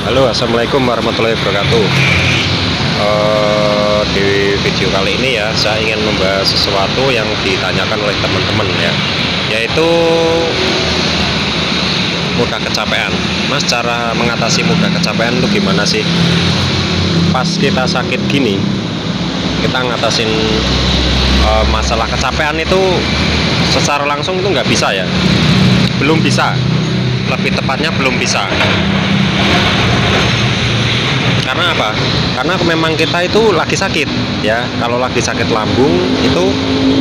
Halo, assalamualaikum warahmatullahi wabarakatuh. Di video kali ini ya, saya ingin membahas sesuatu yang ditanyakan oleh teman-teman ya, yaitu mudah kecapean. Mas, cara mengatasi mudah kecapean itu gimana sih? Pas kita sakit gini, kita ngatasin masalah kecapean itu secara langsung itu nggak bisa ya, belum bisa. Lebih tepatnya belum bisa. Karena apa? Karena memang kita itu lagi sakit ya. Kalau lagi sakit lambung itu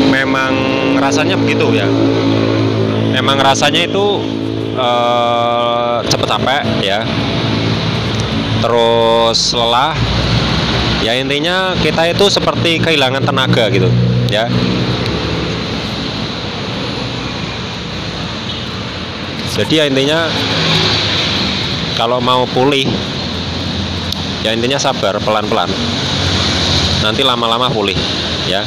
memang rasanya begitu ya. Memang rasanya itu cepet capek ya. Terus lelah. Ya intinya kita itu seperti kehilangan tenaga gitu ya. Jadi ya intinya kalau mau pulih ya intinya sabar, pelan-pelan, nanti lama-lama pulih ya.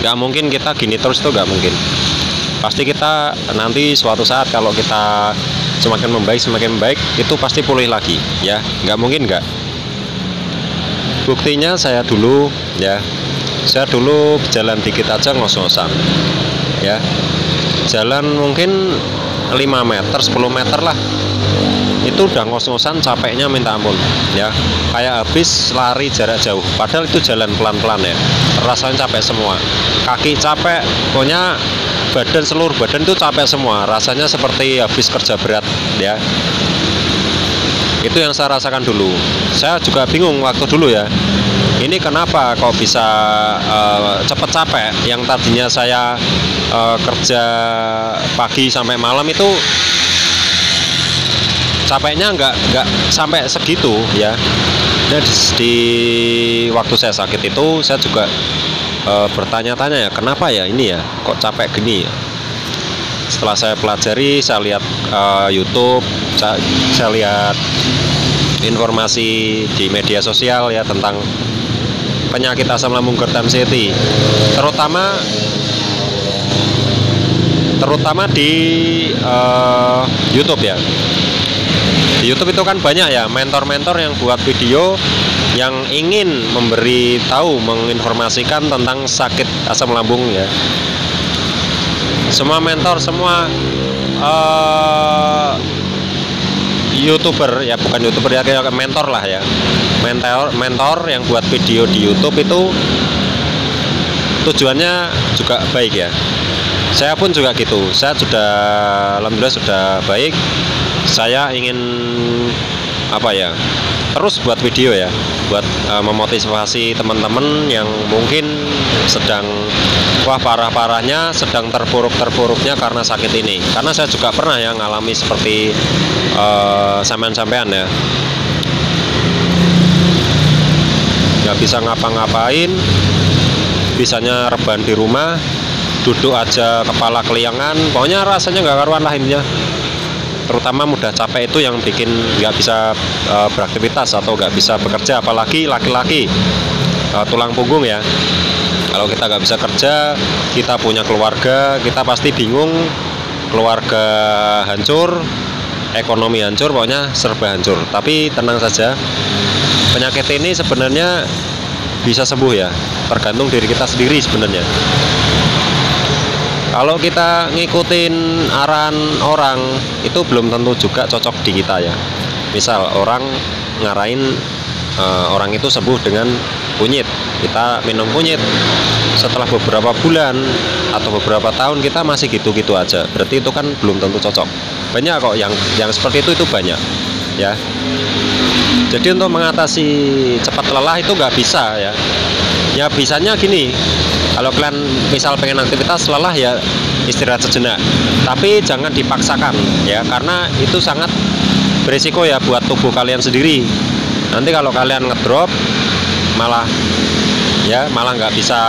Nggak mungkin kita gini terus, tuh nggak mungkin. Pasti kita nanti suatu saat kalau kita semakin membaik itu pasti pulih lagi ya. Nggak mungkin nggak. Buktinya saya dulu jalan dikit aja ngos-ngosan ya. Jalan mungkin 5 meter 10 meter lah, itu udah ngos-ngosan, capeknya minta ampun ya, kayak habis lari jarak jauh, padahal itu jalan pelan-pelan ya, rasanya capek semua, kaki capek, pokoknya seluruh badan itu capek semua, rasanya seperti habis kerja berat ya. Itu yang saya rasakan dulu. Saya juga bingung waktu dulu ya, ini kenapa kok bisa cepet capek. Yang tadinya saya kerja pagi sampai malam itu capeknya nggak sampai segitu ya. Dan di waktu saya sakit itu saya juga bertanya-tanya ya, kenapa ya ini ya, kok capek gini ya. Setelah saya pelajari, saya lihat YouTube, saya lihat informasi di media sosial ya tentang penyakit asam lambung GERD MCT, terutama di YouTube ya. Di YouTube itu kan banyak ya mentor-mentor yang buat video yang ingin menginformasikan tentang sakit asam lambung ya. Semua mentor, semua YouTuber ya, bukan YouTuber ya, kayak mentor lah ya. Mentor yang buat video di YouTube itu tujuannya juga baik ya. Saya pun juga gitu. Saya sudah, alhamdulillah sudah baik. Saya ingin terus buat video ya, buat memotivasi teman-teman yang mungkin sedang parah-parahnya, sedang terpuruk-terpuruknya karena sakit ini. Karena saya juga pernah ya ngalami seperti sampean-sampean ya, nggak bisa ngapa-ngapain, bisanya rebahan di rumah, duduk aja kepala keliangan, pokoknya rasanya nggak karuan lah intinya. Terutama mudah capek itu yang bikin nggak bisa beraktivitas atau nggak bisa bekerja, apalagi laki-laki, tulang punggung ya. Kalau kita nggak bisa kerja, kita punya keluarga, kita pasti bingung, keluarga hancur, ekonomi hancur, pokoknya serba hancur. Tapi tenang saja, penyakit ini sebenarnya bisa sembuh ya, tergantung diri kita sendiri sebenarnya. Kalau kita ngikutin arahan orang, itu belum tentu juga cocok di kita ya. Misal orang ngarahin orang itu sembuh dengan kunyit, kita minum kunyit. Setelah beberapa bulan atau beberapa tahun kita masih gitu-gitu aja, berarti itu kan belum tentu cocok. Banyak kok yang seperti itu banyak ya. Jadi untuk mengatasi cepat lelah itu nggak bisa ya. Ya bisanya gini, kalau kalian misal pengen aktivitas lelah ya istirahat sejenak, tapi jangan dipaksakan ya, karena itu sangat berisiko ya buat tubuh kalian sendiri. Nanti kalau kalian ngedrop malah nggak bisa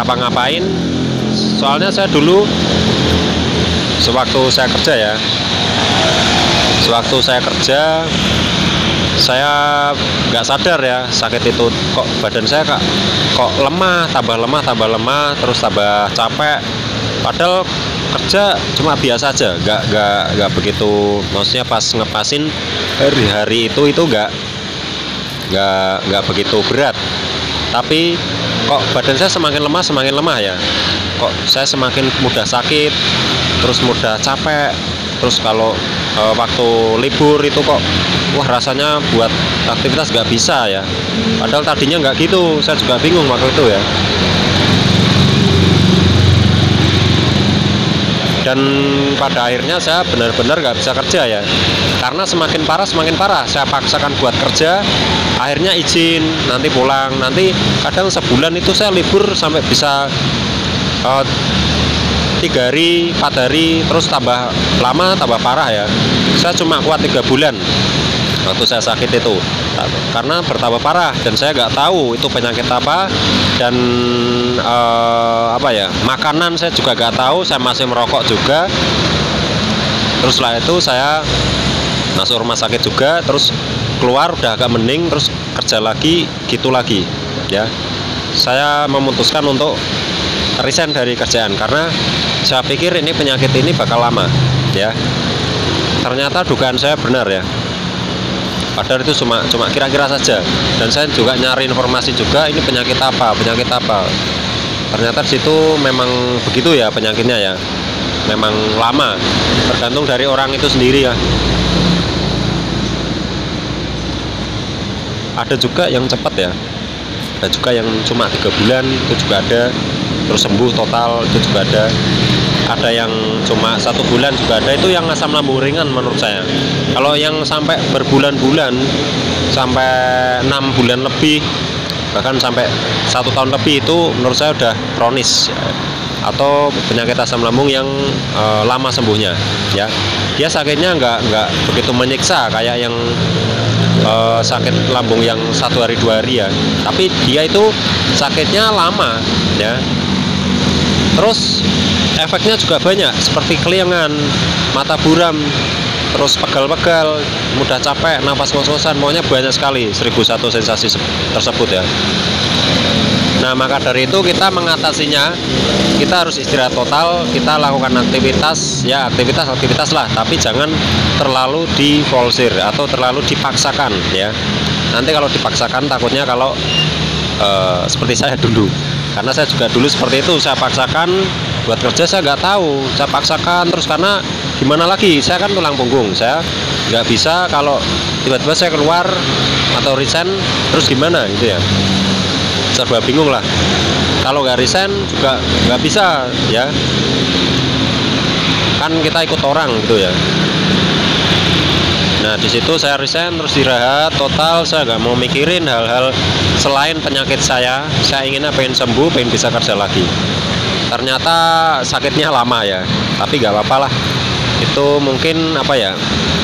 ngapa-ngapain. Soalnya saya dulu sewaktu saya kerja saya nggak sadar ya sakit itu, kok badan saya kok lemah, tambah lemah, terus tambah capek. Padahal kerja cuma biasa aja, nggak begitu, maksudnya pas ngepasin hari-hari itu nggak begitu berat, tapi kok badan saya semakin lemah ya, kok saya semakin mudah sakit, terus mudah capek, terus kalau waktu libur itu kok wah rasanya buat aktivitas nggak bisa ya, padahal tadinya nggak gitu. Saya juga bingung waktu itu ya. Dan pada akhirnya saya benar-benar nggak bisa kerja ya, karena semakin parah saya paksakan buat kerja, akhirnya izin nanti pulang, nanti kadang sebulan itu saya libur sampai bisa 3 hari 4 hari, terus tambah lama tambah parah ya. Saya cuma kuat 3 bulan waktu saya sakit itu, karena bertambah parah dan saya nggak tahu itu penyakit apa, dan apa ya, makanan saya juga nggak tahu, saya masih merokok juga. Terus setelah itu saya masuk rumah sakit juga, terus keluar udah agak mending, terus kerja lagi gitu lagi ya. Saya memutuskan untuk resign dari kerjaan karena saya pikir ini penyakit ini bakal lama ya. Ternyata dugaan saya benar ya, padahal itu cuma kira-kira saja, dan saya juga nyari informasi juga ini penyakit apa. Ternyata situ memang begitu ya penyakitnya ya, memang lama, tergantung dari orang itu sendiri ya. Ada juga yang cepat ya, ada juga yang cuma 3 bulan itu juga ada, terus sembuh total itu juga ada yang cuma 1 bulan juga ada. Itu yang asam lambung ringan menurut saya. Kalau yang sampai berbulan-bulan, sampai 6 bulan lebih, bahkan sampai 1 tahun lebih, itu menurut saya udah kronis atau penyakit asam lambung yang lama sembuhnya ya. Dia sakitnya nggak begitu menyiksa kayak yang sakit lambung yang 1 hari 2 hari ya, tapi dia itu sakitnya lama ya. Terus efeknya juga banyak, seperti keliengan, mata buram, terus pegal-pegal, mudah capek, nafas ngos-ngosan, maunya banyak sekali, 1001 sensasi tersebut ya. Nah, maka dari itu kita mengatasinya, kita harus istirahat total, kita lakukan aktivitas lah, tapi jangan terlalu diforsir atau terlalu dipaksakan ya. Nanti kalau dipaksakan takutnya kalau seperti saya dulu, karena saya juga dulu seperti itu, saya paksakan buat kerja, saya nggak tahu, saya paksakan terus, karena gimana lagi, saya kan tulang punggung, saya nggak bisa kalau tiba-tiba saya keluar atau resign terus gimana gitu ya, serba bingung lah. Kalau nggak resign juga nggak bisa ya, kan kita ikut orang gitu ya. Nah, di situ saya resign, terus istirahat total, saya nggak mau mikirin hal-hal selain penyakit saya inginnya pengen sembuh, pengen bisa kerja lagi. Ternyata sakitnya lama ya, tapi nggak apa-apa lah, itu mungkin apa ya,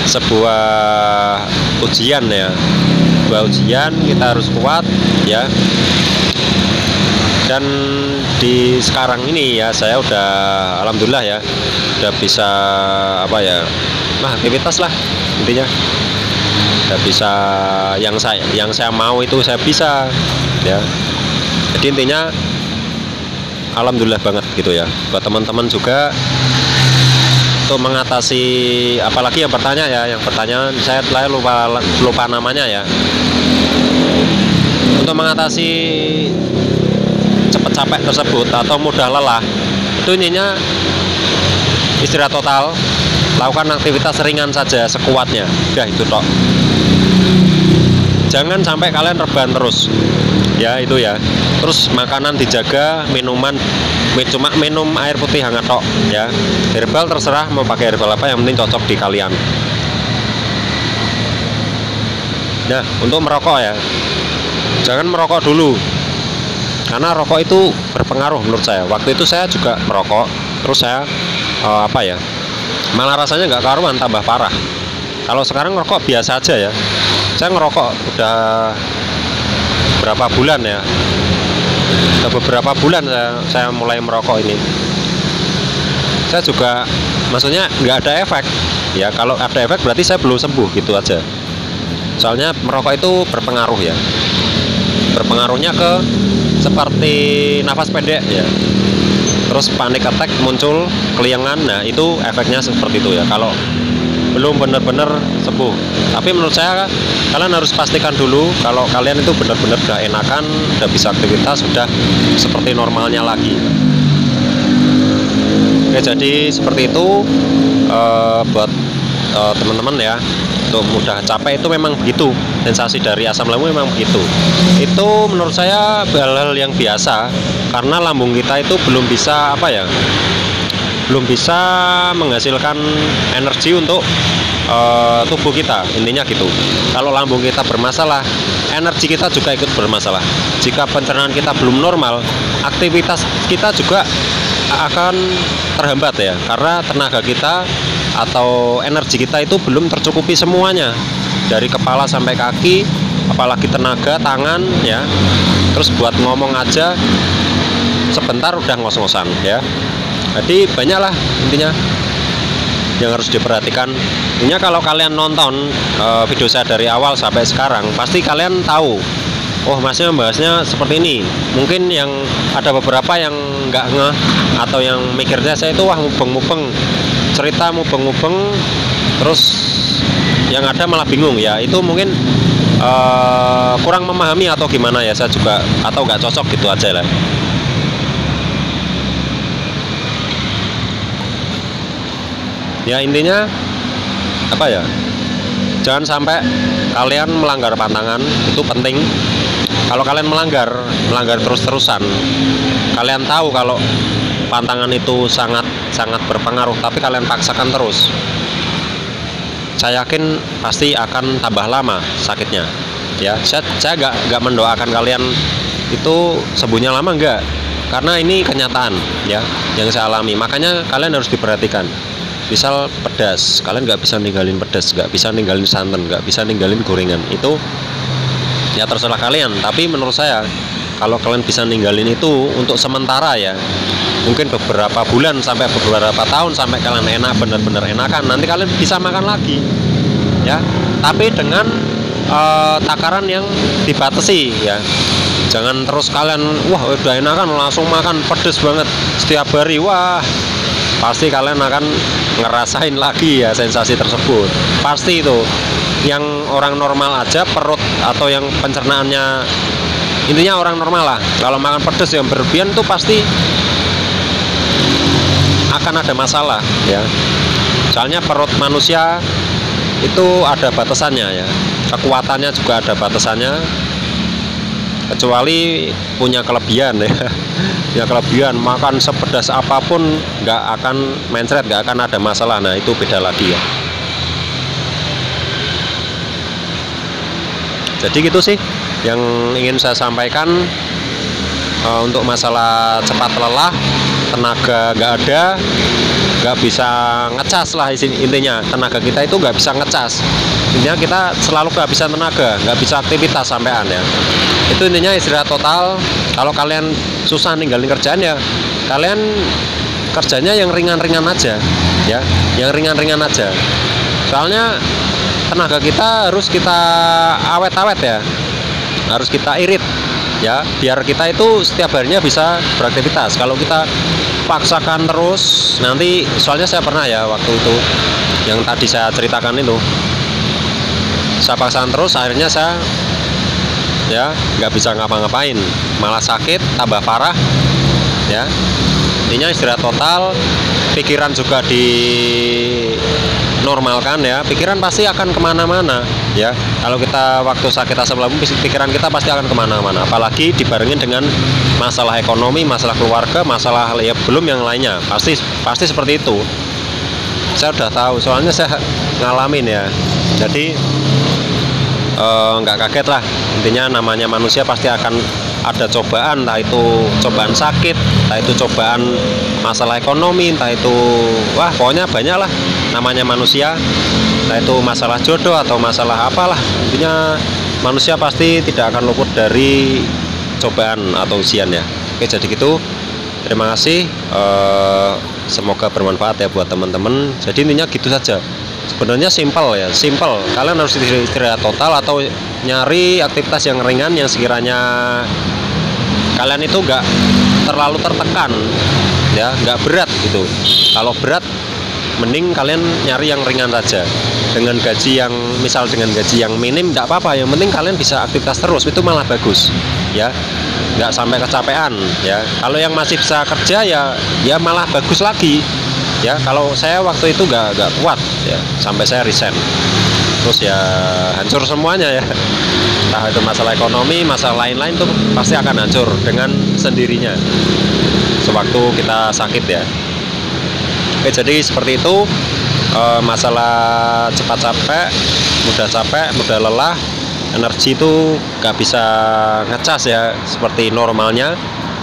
sebuah ujian ya, kita harus kuat ya. Dan di sekarang ini ya, saya udah alhamdulillah ya, udah bisa apa ya, aktivitas lah intinya, udah bisa yang saya mau itu saya bisa ya. Jadi intinya alhamdulillah banget gitu ya. Buat teman-teman juga untuk mengatasi, apalagi yang pertanyaan saya lupa namanya ya, untuk mengatasi cepat capek tersebut atau mudah lelah, itu intinya istirahat total, lakukan aktivitas ringan saja sekuatnya, udah itu tok. Jangan sampai kalian rebahan terus ya, itu ya. Terus makanan dijaga, minuman cuma minum air putih hangat tok ya. Herbal terserah mau pakai herbal apa, yang penting cocok di kalian. Nah, untuk merokok ya, jangan merokok dulu, karena rokok itu berpengaruh menurut saya. Waktu itu saya juga merokok, terus saya malah rasanya nggak karuan, tambah parah. Kalau sekarang ngerokok biasa aja ya. Saya ngerokok udah berapa bulan ya, udah beberapa bulan saya mulai merokok ini. Saya juga maksudnya nggak ada efek ya. Kalau ada efek berarti saya belum sembuh gitu aja. Soalnya merokok itu berpengaruh ya, berpengaruhnya ke seperti nafas pendek ya, terus panic attack muncul, keliengan. Nah itu efeknya seperti itu ya, kalau belum benar-benar sembuh. Tapi menurut saya kalian harus pastikan dulu kalau kalian itu benar-benar udah enakan, udah bisa aktivitas, sudah seperti normalnya lagi. Oke, jadi seperti itu buat teman-teman ya, untuk mudah capek itu memang begitu, sensasi dari asam lambung memang begitu. Itu menurut saya hal-hal yang biasa, karena lambung kita itu belum bisa belum bisa menghasilkan energi untuk tubuh kita, intinya gitu. Kalau lambung kita bermasalah, energi kita juga ikut bermasalah. Jika pencernaan kita belum normal, aktivitas kita juga akan terhambat ya, karena tenaga kita atau energi kita itu belum tercukupi semuanya, dari kepala sampai kaki, apalagi tenaga tangan ya. Terus buat ngomong aja sebentar udah ngos-ngosan ya. Jadi banyaklah intinya yang harus diperhatikan. Intinya kalau kalian nonton video saya dari awal sampai sekarang, pasti kalian tahu, oh masnya membahasnya seperti ini. Mungkin yang ada beberapa yang nggak ngeh atau yang mikirnya saya itu wah mubeng-mubeng, cerita mubeng-mubeng, terus yang ada malah bingung ya. Itu mungkin kurang memahami atau gimana ya, saya juga atau nggak cocok gitu aja lah. Ya intinya apa ya, jangan sampai kalian melanggar pantangan, itu penting. Kalau kalian melanggar terus-terusan, kalian tahu kalau pantangan itu sangat berpengaruh, tapi kalian paksakan terus, saya yakin pasti akan tambah lama sakitnya ya. Saya nggak mendoakan kalian itu sembuhnya lama, enggak, karena ini kenyataan ya yang saya alami. Makanya kalian harus diperhatikan. Misal pedas, kalian nggak bisa ninggalin pedas, nggak bisa ninggalin santan, nggak bisa ninggalin gorengan, itu ya terserah kalian. Tapi menurut saya kalau kalian bisa ninggalin itu untuk sementara ya, mungkin beberapa bulan sampai beberapa tahun, sampai kalian enak, benar-benar enakan, nanti kalian bisa makan lagi ya, tapi dengan takaran yang dibatasi ya. Jangan terus kalian wah udah enakan langsung makan pedas banget setiap hari, wah pasti kalian akan ngerasain lagi ya sensasi tersebut. Pasti itu yang orang normal aja, perut atau yang pencernaannya, intinya orang normal lah, kalau makan pedas yang berlebihan itu pasti akan ada masalah ya. Soalnya perut manusia itu ada batasannya ya, kekuatannya juga ada batasannya, kecuali punya kelebihan ya. Ya kelebihan makan sepedas apapun nggak akan mencret, nggak akan ada masalah. Nah itu beda lagi ya. Jadi gitu sih yang ingin saya sampaikan untuk masalah cepat lelah, tenaga nggak ada, nggak bisa ngecas lah intinya. Tenaga kita itu nggak bisa ngecas, intinya kita selalu kehabisan tenaga, nggak bisa aktivitas sampean ya. Itu intinya istirahat total. Kalau kalian susah ninggalin kerjaan ya, kalian kerjanya yang ringan-ringan aja ya, yang ringan-ringan aja. Soalnya tenaga kita harus kita awet-awet ya, harus kita irit ya, biar kita itu setiap harinya bisa beraktivitas. Kalau kita paksakan terus nanti, soalnya saya pernah ya waktu itu yang tadi saya ceritakan itu, saya paksakan terus, akhirnya saya ya nggak bisa ngapa-ngapain, malah sakit tambah parah ya. Intinya istirahat total, pikiran juga dinormalkan ya. Pikiran pasti akan kemana-mana ya. Kalau kita waktu sakit asam lambung, pikiran kita pasti akan kemana-mana, apalagi dibarengin dengan masalah ekonomi, masalah keluarga, masalah ya belum yang lainnya, pasti seperti itu. Saya udah tahu, soalnya saya ngalamin ya. Jadi nggak kaget lah. Intinya namanya manusia pasti akan ada cobaan, entah itu cobaan sakit, entah itu cobaan masalah ekonomi, entah itu wah pokoknya banyak lah namanya manusia, entah itu masalah jodoh atau masalah apalah. Intinya manusia pasti tidak akan luput dari cobaan atau ujian ya. Oke, jadi gitu, terima kasih, semoga bermanfaat ya buat teman-teman. Jadi intinya gitu saja. Sebenarnya simpel ya, simpel. Kalian harus istirahat total atau nyari aktivitas yang ringan yang sekiranya kalian itu nggak terlalu tertekan, ya nggak berat gitu. Kalau berat mending kalian nyari yang ringan saja, dengan gaji yang dengan gaji yang minim nggak apa-apa, yang penting kalian bisa aktivitas terus, itu malah bagus ya, nggak sampai kecapean ya. Kalau yang masih bisa kerja ya malah bagus lagi ya. Kalau saya waktu itu nggak kuat ya, sampai saya resign, terus ya hancur semuanya ya. Entah itu masalah ekonomi, masalah lain-lain tuh pasti akan hancur dengan sendirinya sewaktu kita sakit ya. Oke, jadi seperti itu, masalah cepat capek, mudah lelah, energi itu nggak bisa ngecas ya seperti normalnya.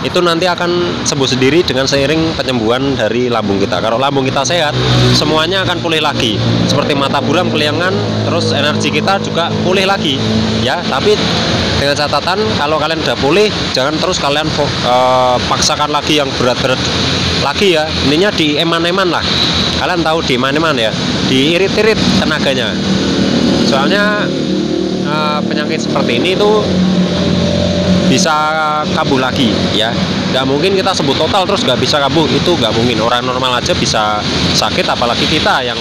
Itu nanti akan sembuh sendiri dengan seiring penyembuhan dari lambung kita. Kalau lambung kita sehat, semuanya akan pulih lagi. Seperti mata buram, keliangan, terus energi kita juga pulih lagi ya. Tapi dengan catatan, kalau kalian udah pulih, jangan terus kalian paksakan lagi yang berat-berat lagi ya. Intinya di eman-eman lah. Kalian tahu di eman-eman ya, diirit-irit tenaganya. Soalnya penyakit seperti ini tuh bisa kambuh lagi ya. Nggak mungkin kita sembuh total terus nggak bisa kambuh, itu nggak mungkin. Orang normal aja bisa sakit, apalagi kita yang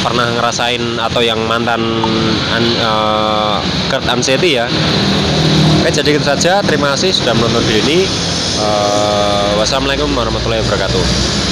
pernah ngerasain atau yang mantan GERD anxiety ya. Oke, jadi itu saja. Terima kasih sudah menonton video ini. Wassalamualaikum warahmatullahi wabarakatuh.